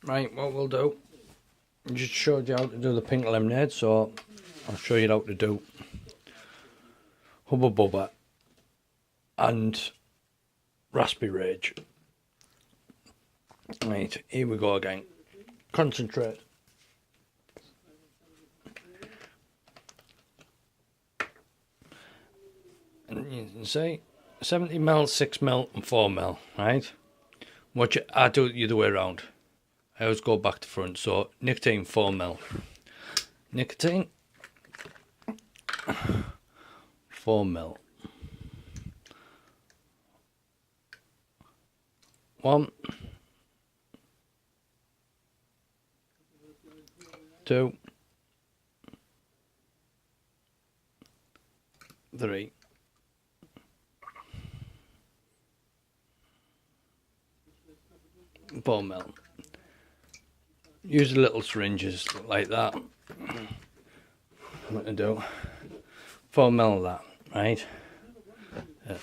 Right, what we'll do, I just showed you how to do the pink lemonade, so I'll show you how to do Hubba Bubba and Raspberry Rage. Right, here we go again. Concentrate. And you can see 70ml, 6ml and 4ml, right? I do it the other way around. I always go back to front, so nicotine 4ml. Nicotine 4ml. 1, 2, 3, 4ml. Use the little syringes like that. I'm going to do 4ml of that, right? Yeah.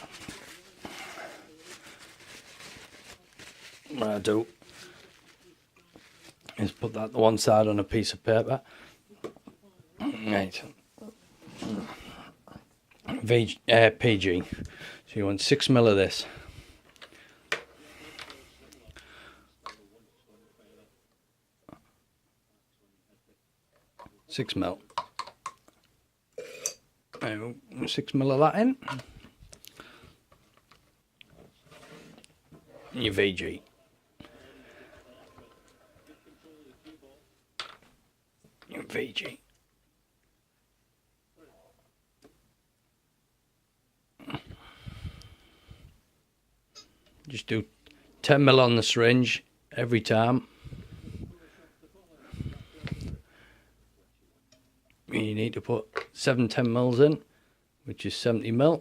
What I do is put that to one side on a piece of paper. Right. PG. So you want 6ml of this. Six ml. 6ml of that in. Your VG. Your VG. Just do 10ml on the syringe every time. You need to put 7 10ml in, which is 70ml.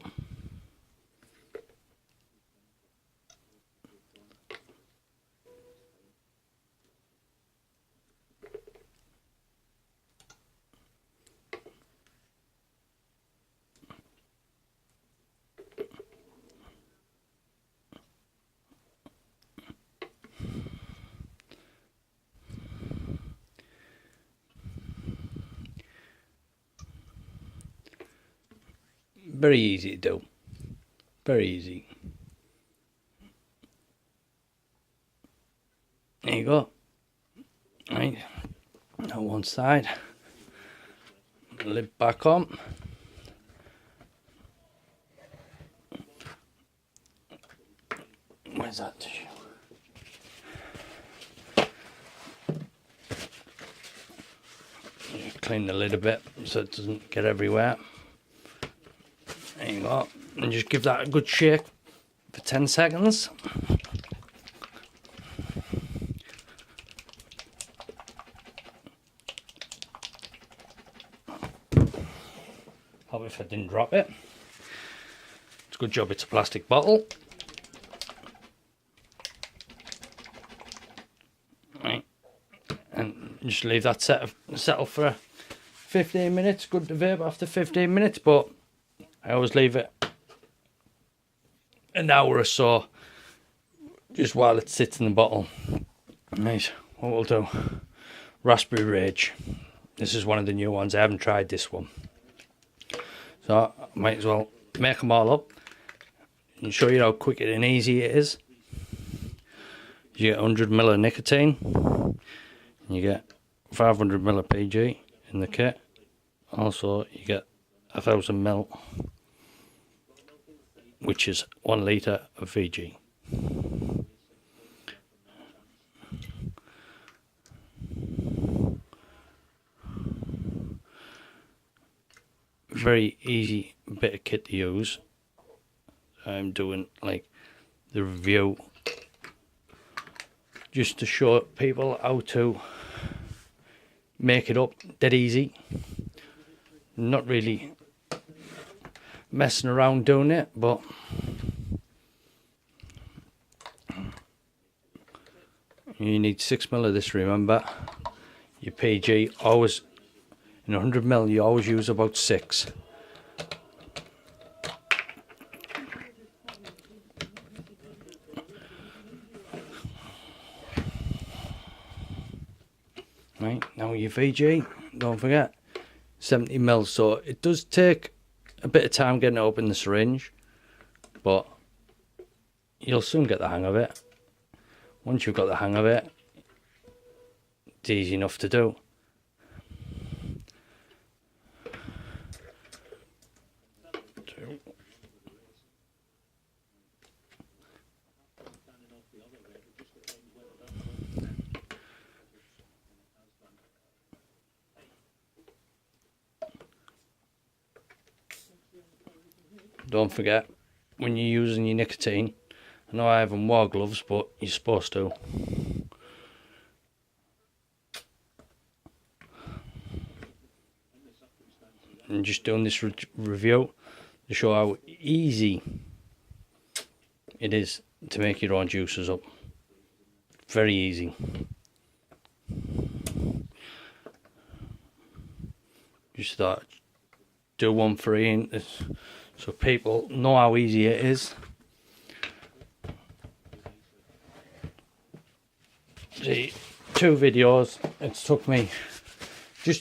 Very easy to do. Very easy. There you go. Right. Now one side. Lid back on. Where's that tissue? Just clean the lid a bit so it doesn't get everywhere. There you go. And just give that a good shake for 10 seconds. Hope if I didn't drop it. It's a good job it's a plastic bottle. Right. And just leave that settle for 15 minutes. Good to vape after 15 minutes, but I always leave it an hour or so just while it sits in the bottle. Right, what we'll do, Raspberry Rage. This is one of the new ones. I haven't tried this one, so I might as well make them all up and show you how quick and easy it is. You get 100ml of nicotine, and you get 500ml of PG in the kit. Also you get 1000ml, which is 1 litre of VG. Very easy bit of kit to use. I'm doing like the review just to show people how to make it up dead easy. Not really messing around doing it, but you need 6ml of this, remember. Your PG, always in 100ml you always use about 6. Right, now your VG, don't forget, 70 mils. So it does take a bit of time getting it up in the syringe, but you'll soon get the hang of it. Once you've got the hang of it, it's easy enough to do. Don't forget, when you're using your nicotine, I know I haven't wore gloves, but you're supposed to. I'm just doing this review to show how easy it is to make your own juices up. Very easy. Just thought, do one for Ian, so people know how easy it is. See, 2 videos, it's took me